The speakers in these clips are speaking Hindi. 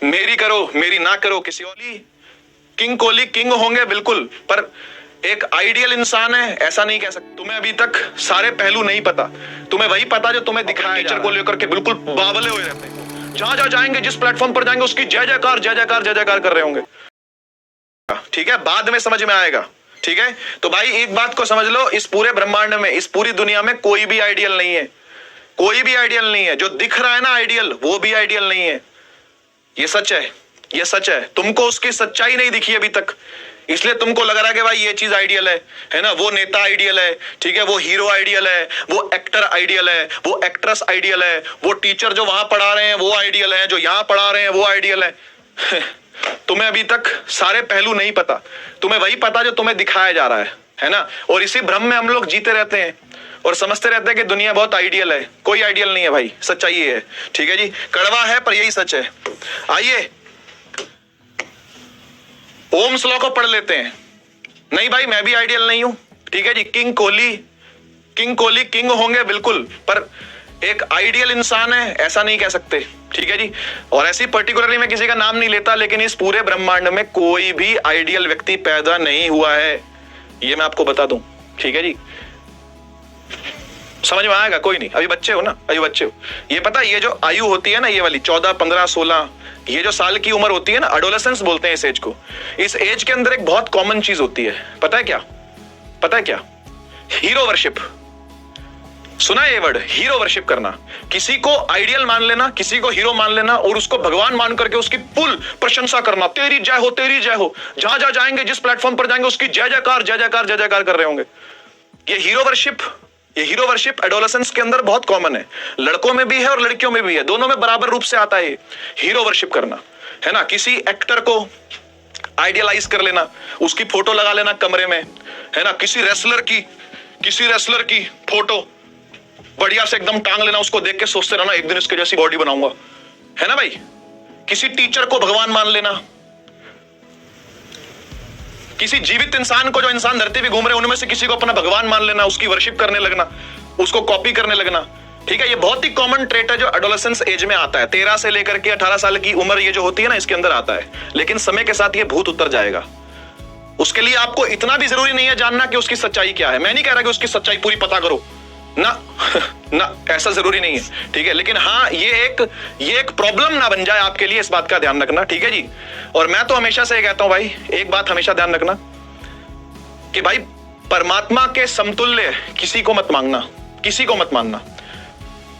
मेरी करो मेरी ना करो, किसी और किंग कोहली किंग होंगे बिल्कुल, पर एक आइडियल इंसान है ऐसा नहीं कह सकते। तुम्हें अभी तक सारे पहलू नहीं पता, तुम्हें वही पता जो तुम्हें दिखाया। टीचर को लेकर के बिल्कुल बावले हुए रहते हैं, जहां जहां जाएंगे जिस प्लेटफॉर्म पर जाएंगे उसकी जय जयकार जय जयकार जय जयकार कर रहे होंगे। ठीक है, बाद में समझ में आएगा। ठीक है, तो भाई एक बात को समझ लो, इस पूरे ब्रह्मांड में, इस पूरी दुनिया में कोई भी आइडियल नहीं है, कोई भी आइडियल नहीं है। जो दिख रहा है ना आइडियल, वो भी आइडियल नहीं है। ये सच है, ये सच है। तुमको उसकी सच्चाई नहीं दिखी अभी तक, इसलिए तुमको लग रहा है कि भाई ये चीज आइडियल है ना, वो नेता आइडियल है, ठीक है, वो हीरो आइडियल है, वो एक्टर आइडियल है, वो एक्ट्रेस आइडियल है, वो टीचर जो वहां पढ़ा रहे हैं वो आइडियल है, जो यहां पढ़ा रहे हैं वो आइडियल है। तुम्हें अभी तक सारे पहलू नहीं पता, तुम्हें वही पता जो तुम्हें दिखाया जा रहा है ना। और इसी भ्रम में हम लोग जीते रहते हैं और समझते रहते हैं कि दुनिया बहुत आइडियल है। कोई आइडियल नहीं है भाई, सच्चाई ये है। ठीक है जी, कड़वा है पर यही सच है। आइए ओम्स लॉ को पढ़ लेते हैं। नहीं भाई मैं भी आइडियल नहीं हूं, ठीक है जी। किंग कोहली किंग होंगे बिल्कुल, पर एक आइडियल इंसान है ऐसा नहीं कह सकते। ठीक है जी, और ऐसी पर्टिकुलरली मैं किसी का नाम नहीं लेता, लेकिन इस पूरे ब्रह्मांड में कोई भी आइडियल व्यक्ति पैदा नहीं हुआ है, ये मैं आपको बता दूं। ठीक है जी, समझ में आएगा। कोई नहीं, अभी बच्चे हो ना, अभी बच्चे हो। ये पता, ये जो आयु होती है ना, ये वाली 14, 15, 16, ये जो साल की उम्र होती है ना, एडोलेसेंस बोलते हैं इस एज को। इस एज के अंदर एक बहुत कॉमन चीज होती है, पता है क्या? पता है क्या? Hero worship. सुना है ये वर्ड, हीरो वर्शिप करना। किसी को आइडियल मान लेना, किसी को हीरो मान लेना और उसको भगवान मान करके उसकी फुल प्रशंसा करना। तेरी जय हो, तेरी जय हो। जहां जहां जाएंगे, जिस प्लेटफॉर्म पर जाएंगे उसकी जय जयकार जय जयकार जय जयकार कर रहे होंगे। ये हीरो वर्शिप एडोलेसेंस के अंदर बहुत कॉमन है। लड़कों में भी है और लड़कियों में भी है, दोनों में बराबर रूप से आता है हीरो वर्शिप करना, है ना। किसी एक्टर को आइडियलाइज कर लेना, उसकी फोटो लगा लेना कमरे में, है ना। किसी रेसलर की फोटो बढ़िया से एकदम टांग लेना, उसको देख के सोचते रहना एक दिन इसके जैसी बॉडी बनाऊंगा, है ना भाई। किसी टीचर को भगवान मान लेना, किसी जीवित इंसान को, जो इंसान धरती पे घूम रहे हैं उनमें से किसी को अपना भगवान मान लेना, उसकी वर्शिप करने लगना, उसको कॉपी करने लगना। ठीक है, ये बहुत ही कॉमन ट्रेट है जो एडोलेसेंस एज में आता है। 13 से लेकर के 18 साल की उम्र ये जो होती है ना, इसके अंदर आता है। लेकिन समय के साथ ये भूत उतर जाएगा। उसके लिए आपको इतना भी जरूरी नहीं है जानना कि उसकी सच्चाई क्या है। मैं नहीं कह रहा कि उसकी सच्चाई पूरी पता करो ना, ना, ऐसा जरूरी नहीं है। ठीक है, लेकिन हाँ ये एक प्रॉब्लम ना बन जाए आपके लिए, इस बात का ध्यान रखना। ठीक है जी, और मैं तो हमेशा से कहता हूं भाई, एक बात हमेशा ध्यान रखना कि भाई परमात्मा के समतुल्य किसी को मत मांगना, किसी को मत मानना।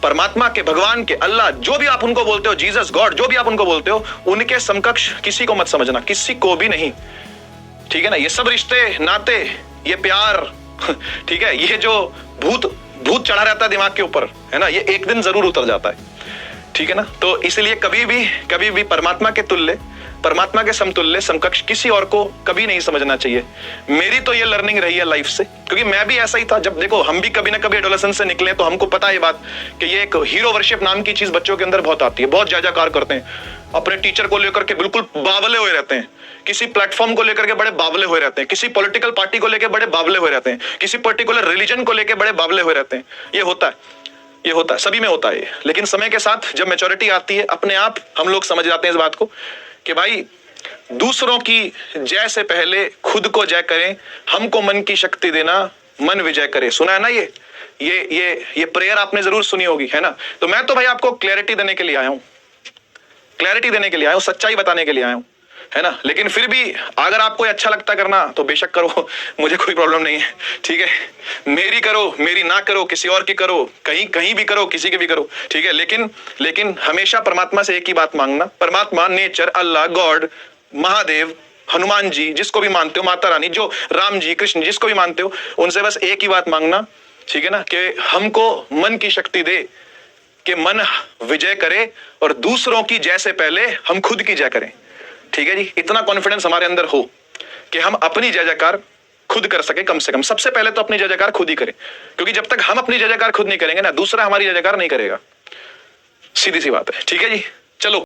परमात्मा के, भगवान के, अल्लाह, जो भी आप उनको बोलते हो, जीसस, गॉड, जो भी आप उनको बोलते हो, उनके समकक्ष किसी को मत समझना, किसी को भी नहीं। ठीक है ना, ये सब रिश्ते, नाते, ये प्यार, ठीक है, ये जो भूत चढ़ा रहता है दिमाग के ऊपर, है ना, ये एक दिन जरूर उतर जाता है। ठीक है ना, तो इसलिए कभी भी परमात्मा के तुल्य, परमात्मा के समतुल्य, समकक्ष किसी और को कभी नहीं समझना चाहिए। मेरी तो ये लर्निंग रही है लाइफ से, क्योंकि मैं भी ऐसा ही था। जब देखो हम भी कभी ना कभी एडोलेसेंस से निकले तो हमको पता है ये बात कि ये एक हीरो वर्शिप नाम की चीज बच्चों के अंदर बहुत आती है। बहुत जयजयकार करते हैं, अपने टीचर को लेकर के बिल्कुल बावले हुए रहते हैं, किसी प्लेटफॉर्म को लेकर के बड़े बावले हुए रहते हैं, किसी पॉलिटिकल पार्टी को लेकर बड़े बावले हुए रहते हैं, किसी पर्टिकुलर रिलीजन को लेकर बड़े बावले हुए रहते हैं। ये होता है, सभी में होता है। लेकिन समय के साथ जब मैच्योरिटी आती है, अपने आप हम लोग समझ जाते हैं इस बात को कि भाई दूसरों की जय से पहले खुद को जय करें। हमको मन की शक्ति देना, मन विजय करे। सुना है ना ये प्रेयर आपने जरूर सुनी होगी, है ना। तो मैं तो भाई आपको क्लैरिटी देने के लिए आया हूं, सच्चाई बताने के लिए आया हूं, है ना। लेकिन फिर भी अगर आपको अच्छा लगता करना तो बेशक करो, मुझे कोई प्रॉब्लम नहीं है। ठीक है, मेरी करो मेरी ना करो, किसी और की करो, कहीं भी करो, किसी की भी करो। ठीक है, लेकिन हमेशा परमात्मा से एक ही बात मांगना। परमात्मा, नेचर, अल्लाह, गॉड, महादेव, हनुमान जी, जिसको भी मानते हो, माता रानी, जो राम जी, कृष्ण, जिसको भी मानते हो, उनसे बस एक ही बात मांगना। ठीक है ना, कि हमको मन की शक्ति दे कि मन विजय करे और दूसरों की जय से पहले हम खुद की जय करें। ठीक है जी, इतना कॉन्फिडेंस हमारे अंदर हो कि हम अपनी जय जयकार खुद कर सके। कम से कम सबसे पहले तो अपनी जय जयकार खुद ही करें, क्योंकि जब तक हम अपनी जय जयकार खुद नहीं करेंगे ना, दूसरा हमारी जय जयकार नहीं करेगा। सीधी सी बात है। ठीक है जी, चलो।